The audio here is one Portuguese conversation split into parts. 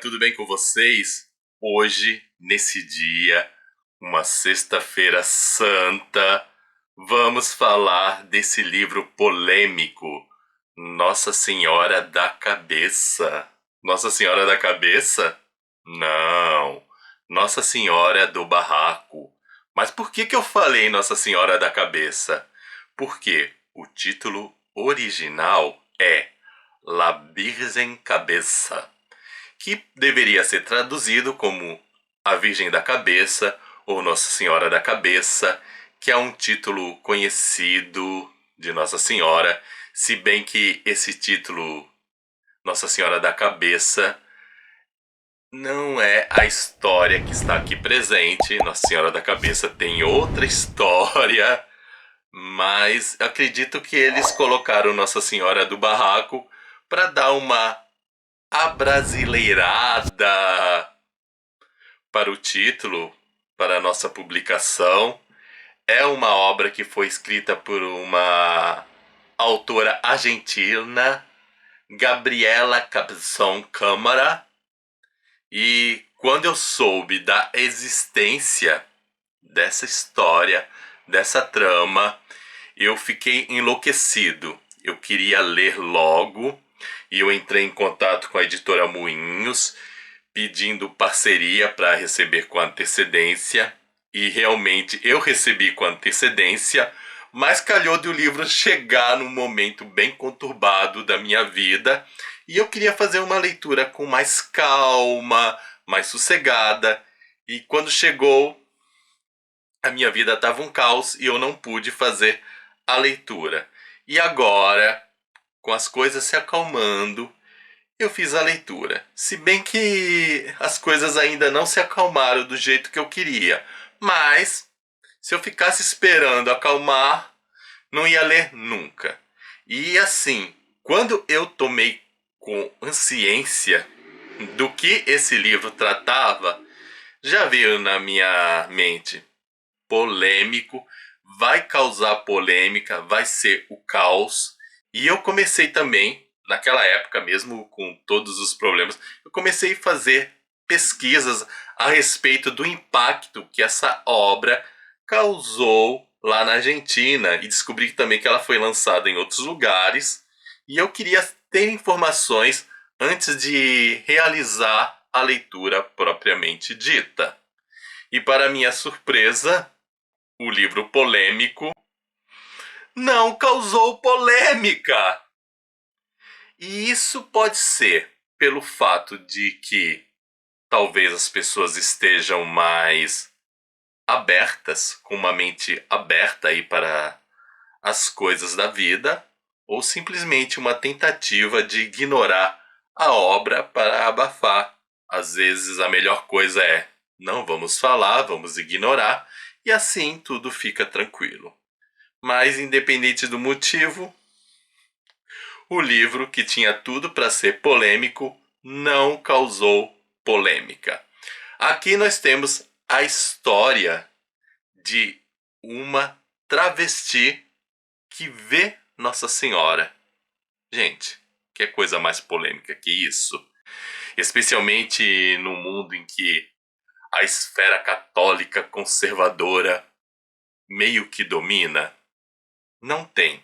tudo bem com vocês? Hoje, nesse dia, uma sexta-feira santa, vamos falar desse livro polêmico, Nossa Senhora da Cabeça. Nossa Senhora da Cabeça? Não, Nossa Senhora do Barraco. Mas por que eu falei Nossa Senhora da Cabeça? Porque o título original é La Virgen Cabeça, que deveria ser traduzido como A Virgem da Cabeça ou Nossa Senhora da Cabeça, que é um título conhecido de Nossa Senhora, se bem que esse título, Nossa Senhora da Cabeça, não é a história que está aqui presente. Nossa Senhora da Cabeça tem outra história, mas acredito que eles colocaram Nossa Senhora do Barraco para dar uma abrasileirada para o título, para a nossa publicação. É uma obra que foi escrita por uma autora argentina, Gabriela Cabezón Câmara, e quando eu soube da existência dessa história, dessa trama, eu fiquei enlouquecido. Eu queria ler logo e eu entrei em contato com a editora Moinhos, pedindo parceria para receber com antecedência, e realmente eu recebi com antecedência, mas calhou de o livro chegar num momento bem conturbado da minha vida, e eu queria fazer uma leitura com mais calma, mais sossegada, e quando chegou, a minha vida estava um caos e eu não pude fazer a leitura. E agora, com as coisas se acalmando, eu fiz a leitura. Se bem que as coisas ainda não se acalmaram do jeito que eu queria. Mas, se eu ficasse esperando acalmar, não ia ler nunca. E assim, quando eu tomei consciência do que esse livro tratava, já veio na minha mente: polêmico, vai causar polêmica, vai ser o caos. E eu comecei também, naquela época mesmo, com todos os problemas, eu comecei a fazer pesquisas a respeito do impacto que essa obra causou lá na Argentina, e descobri também que ela foi lançada em outros lugares, e eu queria ter informações antes de realizar a leitura propriamente dita. E para minha surpresa, o livro polêmico não causou polêmica. E isso pode ser pelo fato de que talvez as pessoas estejam mais abertas, com uma mente aberta aí para as coisas da vida, ou simplesmente uma tentativa de ignorar a obra para abafar. Às vezes a melhor coisa é: não vamos falar, vamos ignorar, e assim tudo fica tranquilo. Mas independente do motivo, o livro, que tinha tudo para ser polêmico, não causou polêmica. Aqui nós temos a história de uma travesti que vê Nossa Senhora. Gente, que coisa mais polêmica que isso? Especialmente no mundo em que a esfera católica conservadora meio que domina. Não tem.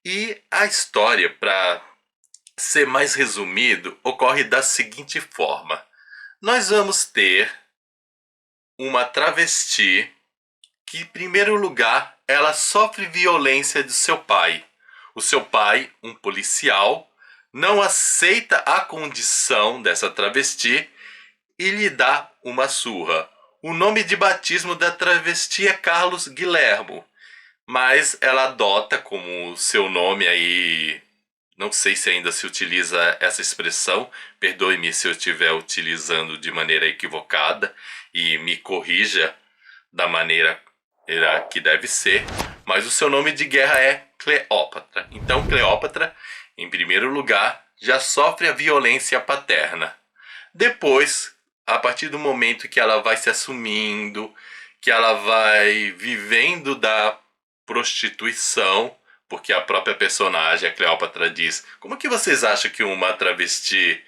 E a história, para ser mais resumido, ocorre da seguinte forma: nós vamos ter uma travesti que, em primeiro lugar, ela sofre violência de seu pai. O seu pai, um policial, não aceita a condição dessa travesti e lhe dá uma surra. O nome de batismo da travesti é Carlos Guilhermo, mas ela adota como seu nome aí. Não sei se ainda se utiliza essa expressão, perdoe-me se eu estiver utilizando de maneira equivocada e me corrija da maneira que deve ser, mas o seu nome de guerra é Cleópatra. Então Cleópatra, em primeiro lugar, já sofre a violência paterna. Depois, a partir do momento que ela vai se assumindo, que ela vai vivendo da prostituição, porque a própria personagem, a Cleópatra, diz: como que vocês acham que uma travesti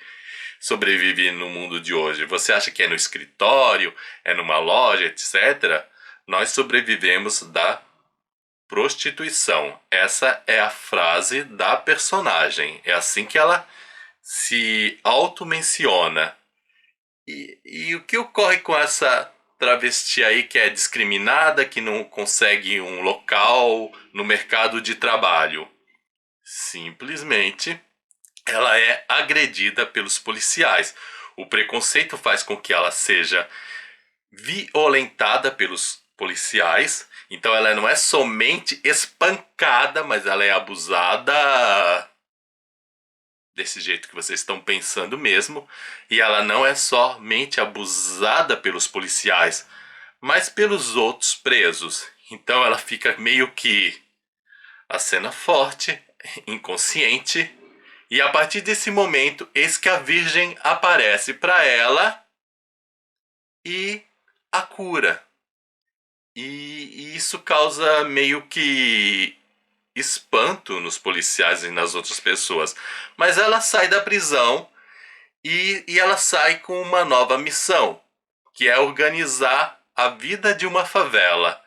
sobrevive no mundo de hoje? Você acha que é no escritório, é numa loja, etc? Nós sobrevivemos da prostituição. Essa é a frase da personagem. É assim que ela se auto-menciona. E o que ocorre com essa travesti aí que é discriminada, que não consegue um local no mercado de trabalho? Simplesmente ela é agredida pelos policiais. O preconceito faz com que ela seja violentada pelos policiais. Então ela não é somente espancada, mas ela é abusada desse jeito que vocês estão pensando mesmo. E ela não é somente abusada pelos policiais, mas pelos outros presos. Então ela fica meio que a cena forte, inconsciente. E a partir desse momento, eis que a Virgem aparece para ela e a cura. E isso causa meio que espanto nos policiais e nas outras pessoas. Mas ela sai da prisão e ela sai com uma nova missão, que é organizar a vida de uma favela.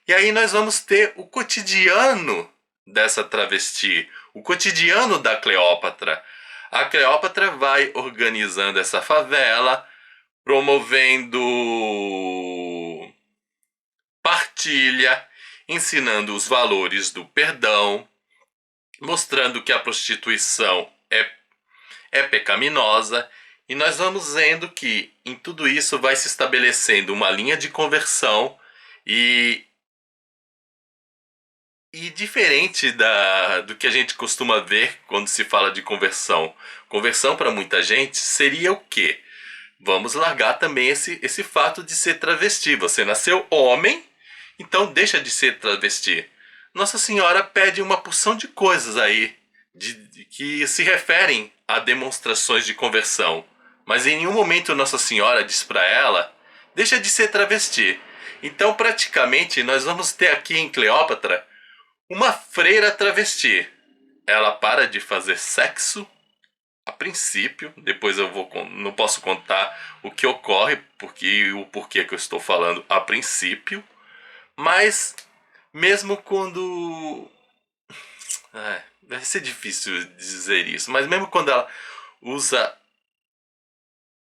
E aí nós vamos ter o cotidiano dessa travesti, o cotidiano da Cleópatra. A Cleópatra vai organizando essa favela, promovendo partilha, ensinando os valores do perdão, mostrando que a prostituição é pecaminosa, e nós vamos vendo que em tudo isso vai se estabelecendo uma linha de conversão e diferente do que a gente costuma ver quando se fala de conversão. Conversão para muita gente seria o quê? Vamos largar também esse fato de ser travesti. Você nasceu homem, então deixa de ser travesti. Nossa Senhora pede uma porção de coisas aí que se referem a demonstrações de conversão. Mas em nenhum momento Nossa Senhora diz para ela, deixa de ser travesti. Então praticamente nós vamos ter aqui em Cleópatra uma freira travesti. Ela para de fazer sexo a princípio, depois não posso contar o que ocorre porque o porquê que eu estou falando a princípio, mas mesmo quando vai ser difícil dizer isso, mas mesmo quando ela usa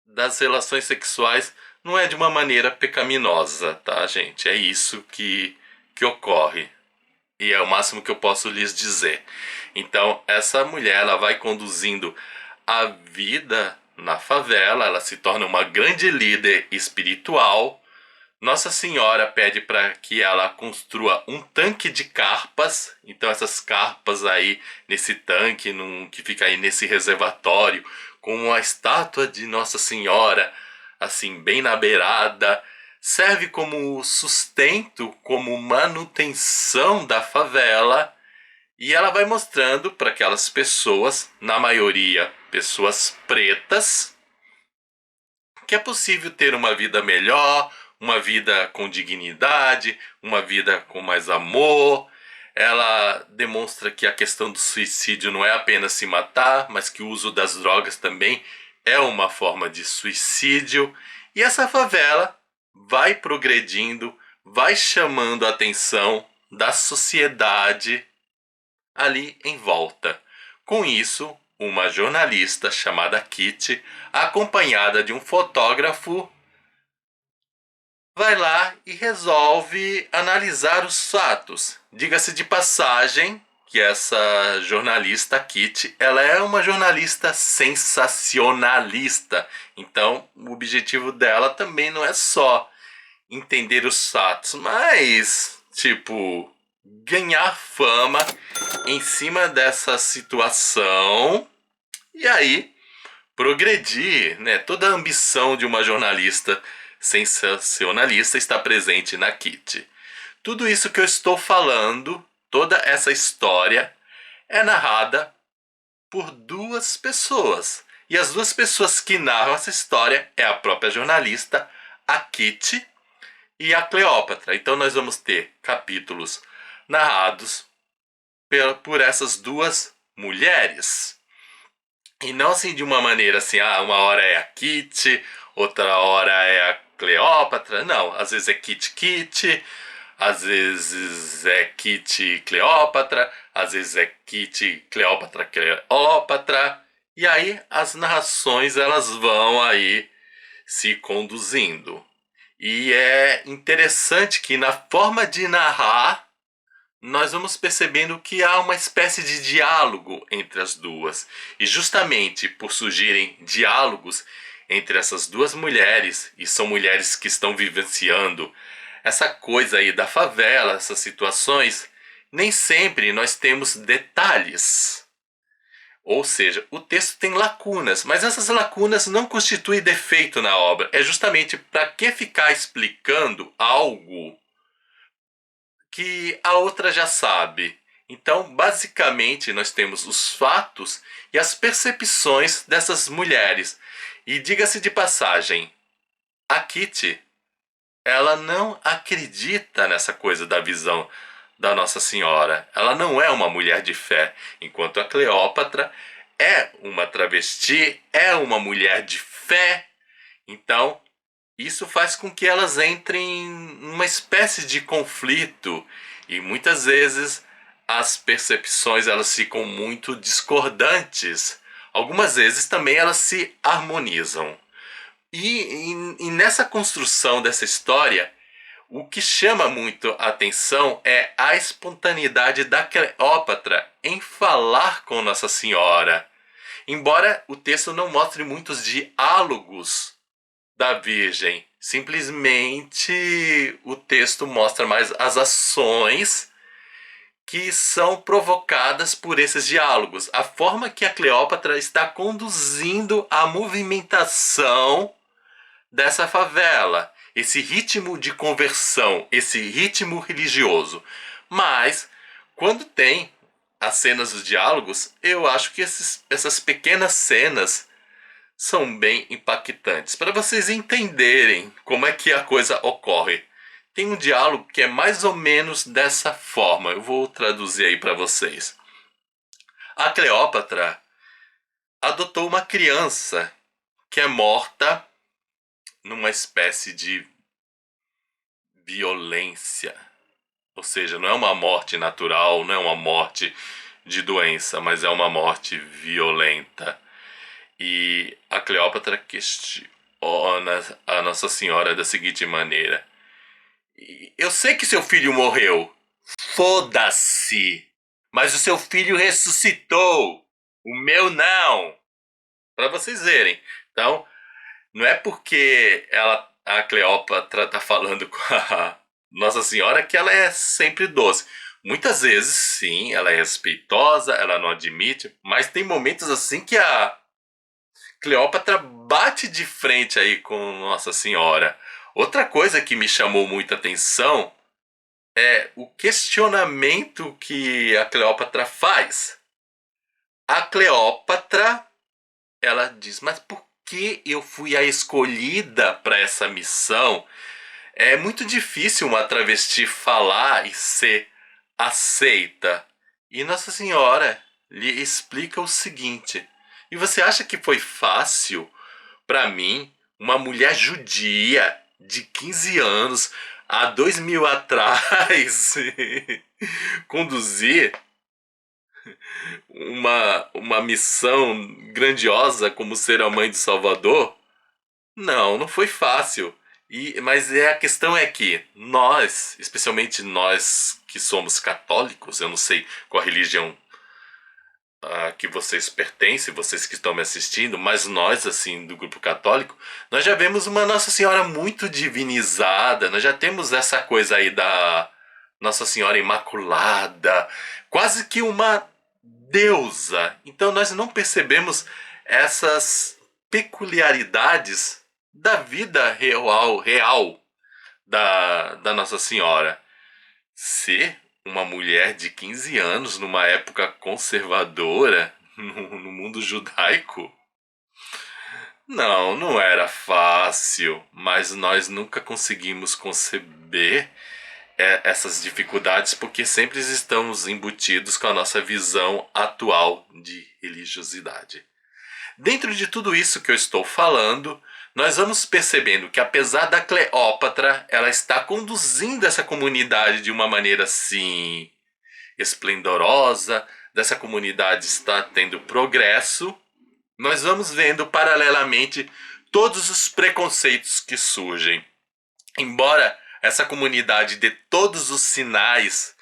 das relações sexuais, não é de uma maneira pecaminosa, tá, gente? É isso que ocorre. E é o máximo que eu posso lhes dizer. Então, essa mulher, ela vai conduzindo a vida na favela, ela se torna uma grande líder espiritual. Nossa Senhora pede para que ela construa um tanque de carpas. Então essas carpas aí nesse tanque, que fica aí nesse reservatório, com uma estátua de Nossa Senhora, assim, bem na beirada, serve como sustento, como manutenção da favela. E ela vai mostrando para aquelas pessoas, na maioria pessoas pretas, que é possível ter uma vida melhor, uma vida com dignidade, uma vida com mais amor. Ela demonstra que a questão do suicídio não é apenas se matar, mas que o uso das drogas também é uma forma de suicídio. E essa favela vai progredindo, vai chamando a atenção da sociedade ali em volta. Com isso, uma jornalista chamada Kitty, acompanhada de um fotógrafo, vai lá e resolve analisar os fatos. Diga-se de passagem que essa jornalista Kitty, ela é uma jornalista sensacionalista. Então, o objetivo dela também não é só entender os fatos, mas, tipo, ganhar fama em cima dessa situação e aí progredir, né? Toda a ambição de uma jornalista sensacionalista está presente na Kitty. Tudo isso que eu estou falando, toda essa história, é narrada por duas pessoas. E as duas pessoas que narram essa história é a própria jornalista, a Kitty, e a Cleópatra. Então nós vamos ter capítulos narrados por essas duas mulheres. E não assim de uma maneira assim, uma hora é a Kitty, outra hora é a Cleópatra. Não, às vezes é Kitty Kitty, às vezes é Kitty Cleópatra, às vezes é Kitty Cleópatra Cleópatra. E aí as narrações elas vão aí se conduzindo. E é interessante que na forma de narrar nós vamos percebendo que há uma espécie de diálogo entre as duas. E justamente por surgirem diálogos entre essas duas mulheres, e são mulheres que estão vivenciando essa coisa aí da favela, essas situações, nem sempre nós temos detalhes. Ou seja, o texto tem lacunas, mas essas lacunas não constituem defeito na obra. É justamente para que ficar explicando algo que a outra já sabe. Então, basicamente, nós temos os fatos e as percepções dessas mulheres. E diga-se de passagem, a Kitty, ela não acredita nessa coisa da visão da Nossa Senhora. Ela não é uma mulher de fé, enquanto a Cleópatra é uma travesti, é uma mulher de fé. Então, isso faz com que elas entrem numa espécie de conflito e muitas vezes as percepções elas ficam muito discordantes. Algumas vezes também elas se harmonizam. E nessa construção dessa história, o que chama muito a atenção é a espontaneidade da Cleópatra em falar com Nossa Senhora. Embora o texto não mostre muitos diálogos da Virgem. Simplesmente o texto mostra mais as ações que são provocadas por esses diálogos. A forma que a Cleópatra está conduzindo a movimentação dessa favela. Esse ritmo de conversão, esse ritmo religioso. Mas, quando tem as cenas dos diálogos, eu acho que essas pequenas cenas são bem impactantes. Para vocês entenderem como é que a coisa ocorre. Tem um diálogo que é mais ou menos dessa forma. Eu vou traduzir aí para vocês. A Cleópatra adotou uma criança que é morta numa espécie de violência. Ou seja, não é uma morte natural, não é uma morte de doença, mas é uma morte violenta. E a Cleópatra questiona a Nossa Senhora da seguinte maneira: eu sei que seu filho morreu. Foda-se! Mas o seu filho ressuscitou. O meu não. Para vocês verem. Então, não é porque a Cleópatra tá falando com a Nossa Senhora que ela é sempre doce. Muitas vezes, sim, ela é respeitosa, ela não admite, mas tem momentos assim que a Cleópatra bate de frente aí com Nossa Senhora. Outra coisa que me chamou muita atenção é o questionamento que a Cleópatra faz. A Cleópatra, ela diz, mas por que eu fui a escolhida para essa missão? É muito difícil uma travesti falar e ser aceita. E Nossa Senhora lhe explica o seguinte: e você acha que foi fácil para mim, uma mulher judia de 15 anos, há 2000 atrás, conduzir uma missão grandiosa como ser a mãe do Salvador? Não, não foi fácil. Mas a questão é que nós, especialmente nós que somos católicos, eu não sei qual religião que vocês pertencem, vocês que estão me assistindo, mas nós, assim, do grupo católico, nós já vemos uma Nossa Senhora muito divinizada, nós já temos essa coisa aí da Nossa Senhora Imaculada, quase que uma deusa. Então nós não percebemos essas peculiaridades da vida real da Nossa Senhora. Ser uma mulher de 15 anos numa época conservadora no mundo judaico? Não, não era fácil, mas nós nunca conseguimos conceber essas dificuldades porque sempre estamos embutidos com a nossa visão atual de religiosidade. Dentro de tudo isso que eu estou falando, nós vamos percebendo que apesar da Cleópatra, ela está conduzindo essa comunidade de uma maneira assim esplendorosa, dessa comunidade está tendo progresso, nós vamos vendo paralelamente todos os preconceitos que surgem. Embora essa comunidade dê todos os sinais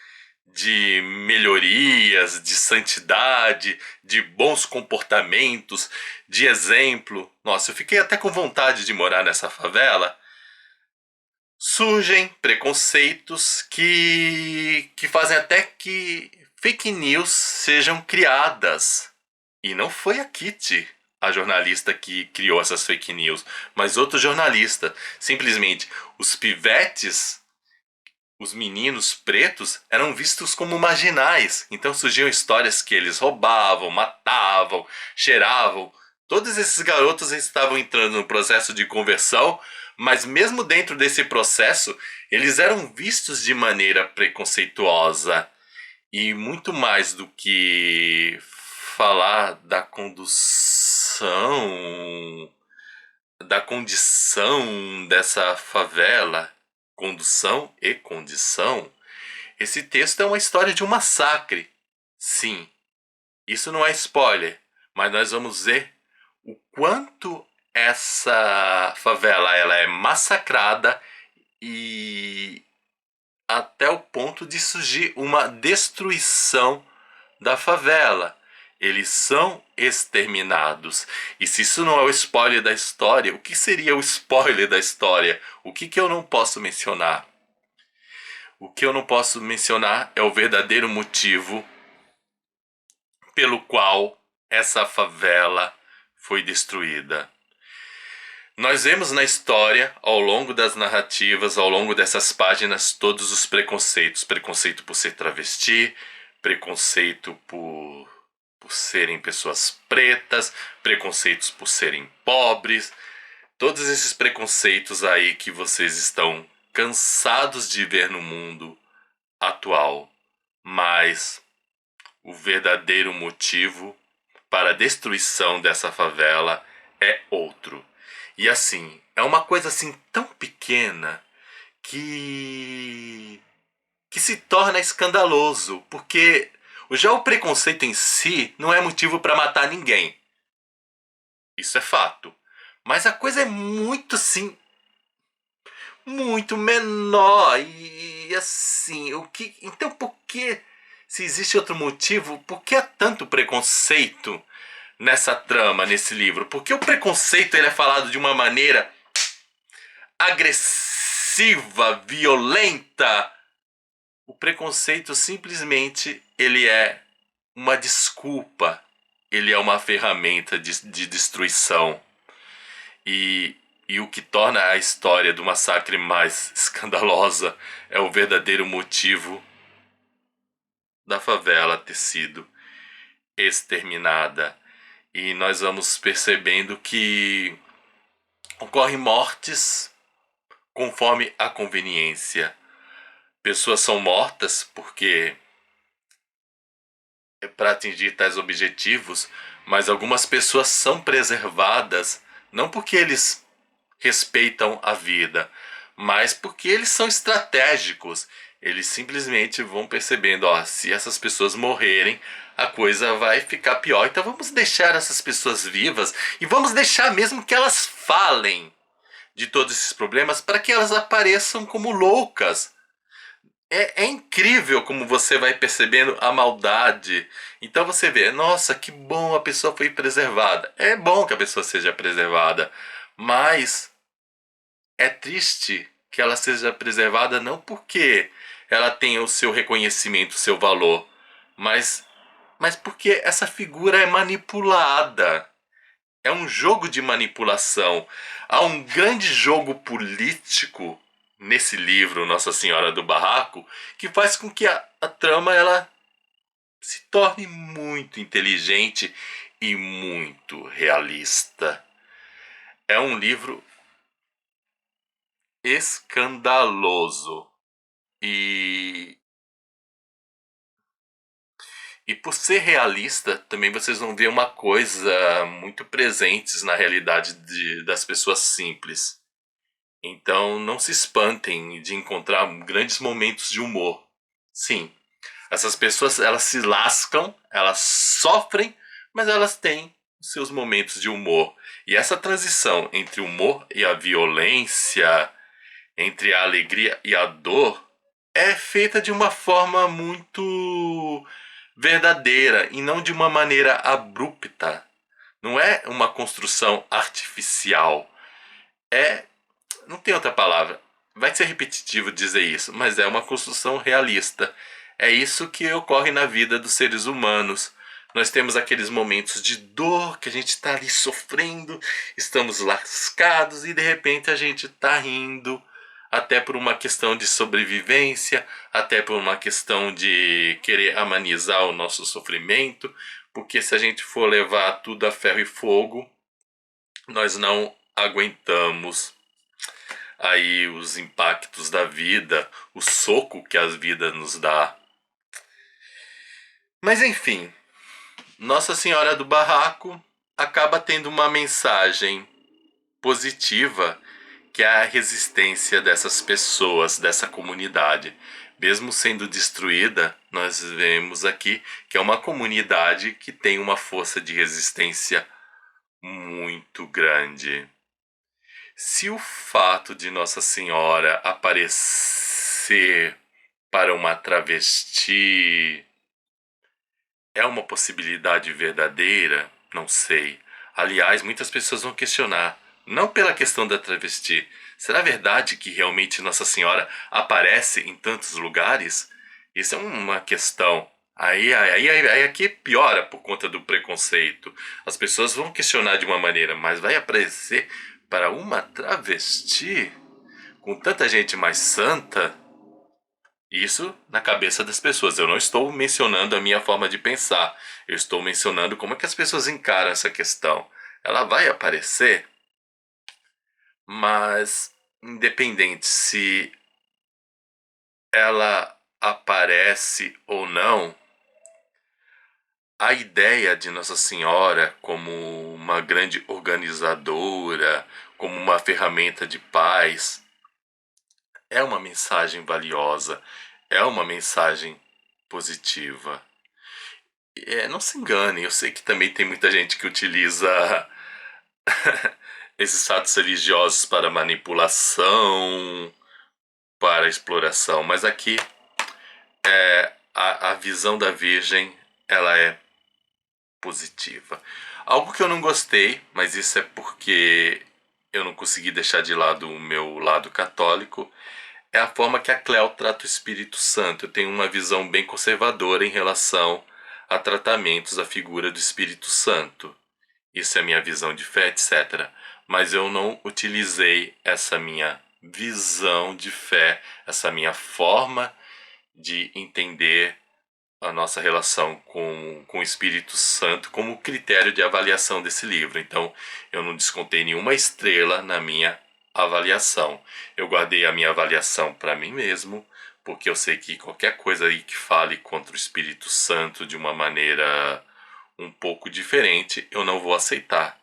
de melhorias, de santidade, de bons comportamentos, de exemplo. Nossa, eu fiquei até com vontade de morar nessa favela. Surgem preconceitos que fazem até que fake news sejam criadas. E não foi a Kitty, a jornalista que criou essas fake news, mas outro jornalista. Simplesmente os pivetes, os meninos pretos, eram vistos como marginais. Então surgiam histórias que eles roubavam, matavam, cheiravam. Todos esses garotos estavam entrando no processo de conversão, mas mesmo dentro desse processo, eles eram vistos de maneira preconceituosa. E muito mais do que falar da condição dessa favela, condução e condição, esse texto é uma história de um massacre. Sim, isso não é spoiler, mas nós vamos ver o quanto essa favela ela é massacrada e até o ponto de surgir uma destruição da favela. Eles são exterminados. E se isso não é o spoiler da história, o que seria o spoiler da história? O que eu não posso mencionar? O que eu não posso mencionar é o verdadeiro motivo pelo qual essa favela foi destruída. Nós vemos na história, ao longo das narrativas, ao longo dessas páginas, todos os preconceitos. Preconceito por ser travesti, preconceito por serem pessoas pretas, preconceitos por serem pobres. Todos esses preconceitos aí que vocês estão cansados de ver no mundo atual. Mas o verdadeiro motivo para a destruição dessa favela é outro. E assim, é uma coisa assim tão pequena que se torna escandaloso, porque já o preconceito em si não é motivo para matar ninguém. Isso é fato. Mas a coisa é muito assim, muito menor e assim, então por que se existe outro motivo, por que há tanto preconceito nessa trama, nesse livro? Porque o preconceito ele é falado de uma maneira agressiva, violenta. O preconceito simplesmente ele é uma desculpa, ele é uma ferramenta de destruição. E o que torna a história do massacre mais escandalosa é o verdadeiro motivo da favela ter sido exterminada. E nós vamos percebendo que ocorrem mortes conforme a conveniência. Pessoas são mortas porque é para atingir tais objetivos, mas algumas pessoas são preservadas não porque eles respeitam a vida, mas porque eles são estratégicos. Eles simplesmente vão percebendo, ó, se essas pessoas morrerem, a coisa vai ficar pior. Então vamos deixar essas pessoas vivas e vamos deixar mesmo que elas falem de todos esses problemas para que elas apareçam como loucas. É incrível como você vai percebendo a maldade. Então você vê, nossa, que bom a pessoa foi preservada. É bom que a pessoa seja preservada, mas é triste que ela seja preservada não porque ela tenha o seu reconhecimento, o seu valor, mas porque essa figura é manipulada. É um jogo de manipulação. Há um grande jogo político nesse livro, Nossa Senhora do Barraco, que faz com que a trama ela se torne muito inteligente e muito realista. É um livro escandaloso. E, E por ser realista, também vocês vão ver uma coisa muito presentes na realidade das pessoas simples. Então não se espantem de encontrar grandes momentos de humor. Sim, essas pessoas elas se lascam, elas sofrem, mas elas têm os seus momentos de humor. E essa transição entre o humor e a violência, entre a alegria e a dor, é feita de uma forma muito verdadeira e não de uma maneira abrupta. Não é uma construção artificial. É, não tem outra palavra. Vai ser repetitivo dizer isso, mas é uma construção realista. É isso que ocorre na vida dos seres humanos. Nós temos aqueles momentos de dor que a gente está ali sofrendo, estamos lascados e de repente a gente está rindo, até por uma questão de sobrevivência, até por uma questão de querer amenizar o nosso sofrimento, porque se a gente for levar tudo a ferro e fogo, nós não aguentamos aí os impactos da vida, o soco que a vida nos dá. Mas enfim, Nossa Senhora do Barraco acaba tendo uma mensagem positiva, que é a resistência dessas pessoas, dessa comunidade. Mesmo sendo destruída, nós vemos aqui que é uma comunidade que tem uma força de resistência muito grande. Se o fato de Nossa Senhora aparecer para uma travesti é uma possibilidade verdadeira? Não sei. Aliás, muitas pessoas vão questionar, não pela questão da travesti. Será verdade que realmente Nossa Senhora aparece em tantos lugares? Isso é uma questão. Aí aqui piora por conta do preconceito. As pessoas vão questionar de uma maneira, mas vai aparecer para uma travesti? Com tanta gente mais santa? Isso na cabeça das pessoas. Eu não estou mencionando a minha forma de pensar. Eu estou mencionando como é que as pessoas encaram essa questão. Ela vai aparecer, mas independente se ela aparece ou não, a ideia de Nossa Senhora como uma grande organizadora, como uma ferramenta de paz, é uma mensagem valiosa, é uma mensagem positiva. Não se engane, eu sei que também tem muita gente que utiliza esses fatos religiosos para manipulação, para exploração, mas aqui a visão da Virgem ela é positiva. Algo que eu não gostei, mas isso é porque eu não consegui deixar de lado o meu lado católico, é a forma que a Cleo trata o Espírito Santo. Eu tenho uma visão bem conservadora em relação a tratamentos da figura do Espírito Santo. Isso é minha visão de fé, etc. Mas eu não utilizei essa minha visão de fé, essa minha forma de entender a nossa relação com o Espírito Santo como critério de avaliação desse livro. Então, eu não descontei nenhuma estrela na minha avaliação. Eu guardei a minha avaliação para mim mesmo, porque eu sei que qualquer coisa aí que fale contra o Espírito Santo de uma maneira um pouco diferente, eu não vou aceitar.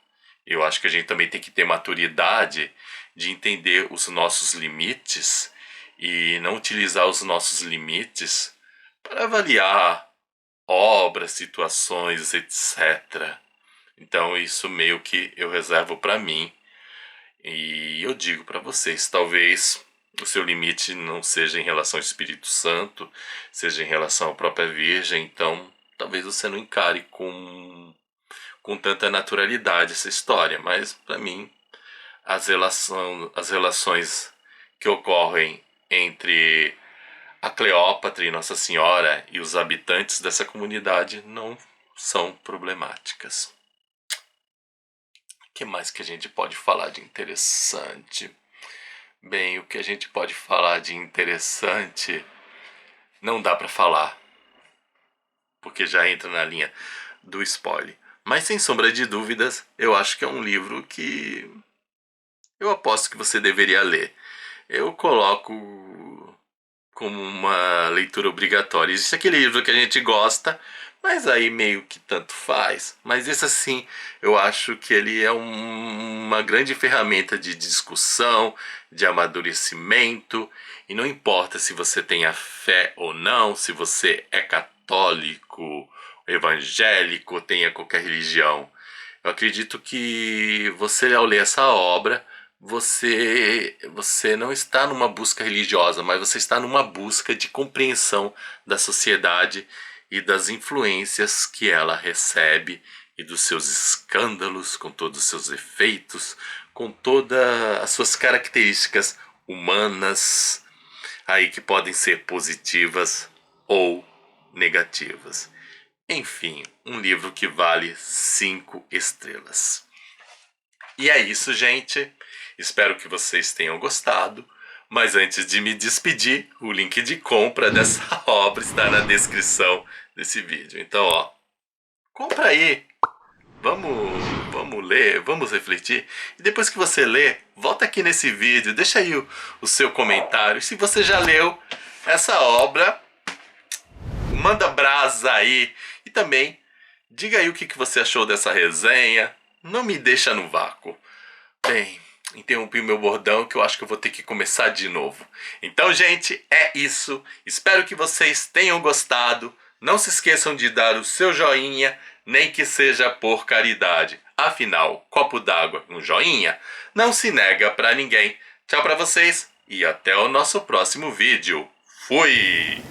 Eu acho que a gente também tem que ter maturidade de entender os nossos limites e não utilizar os nossos limites para avaliar obras, situações, etc. Então isso meio que eu reservo para mim e eu digo para vocês, talvez o seu limite não seja em relação ao Espírito Santo, seja em relação à própria Virgem, então talvez você não encare com tanta naturalidade essa história, mas para mim as relações que ocorrem entre a Cleópatra e Nossa Senhora e os habitantes dessa comunidade não são problemáticas. O que mais que a gente pode falar de interessante? Bem, o que a gente pode falar de interessante não dá para falar, porque já entra na linha do spoiler. Mas sem sombra de dúvidas, eu acho que é um livro que eu aposto que você deveria ler. Eu como uma leitura obrigatória. Existe aquele livro que a gente gosta, mas aí meio que tanto faz. Mas esse assim, eu acho que ele é uma grande ferramenta de discussão, de amadurecimento. E não importa se você tem a fé ou não, se você é católico, evangélico, tenha qualquer religião. Eu acredito que você, ao ler essa obra, você não está numa busca religiosa, mas você está numa busca de compreensão da sociedade e das influências que ela recebe e dos seus escândalos, com todos os seus efeitos, com todas as suas características humanas, aí que podem ser positivas ou negativas. Enfim, um livro que vale 5 estrelas. E é isso, gente. Espero que vocês tenham gostado. Mas antes de me despedir, o link de compra dessa obra está na descrição desse vídeo. Então, ó, compra aí. Vamos ler, vamos refletir. E depois que você ler, volta aqui nesse vídeo, deixa aí o seu comentário. Se você já leu essa obra, manda brasa aí. E também, diga aí o que você achou dessa resenha. Não me deixa no vácuo. Bem, interrompi o meu bordão que eu acho que eu vou ter que começar de novo. Então, gente, é isso. Espero que vocês tenham gostado. Não se esqueçam de dar o seu joinha, nem que seja por caridade. Afinal, copo d'água, um joinha, não se nega pra ninguém. Tchau pra vocês e até o nosso próximo vídeo. Fui!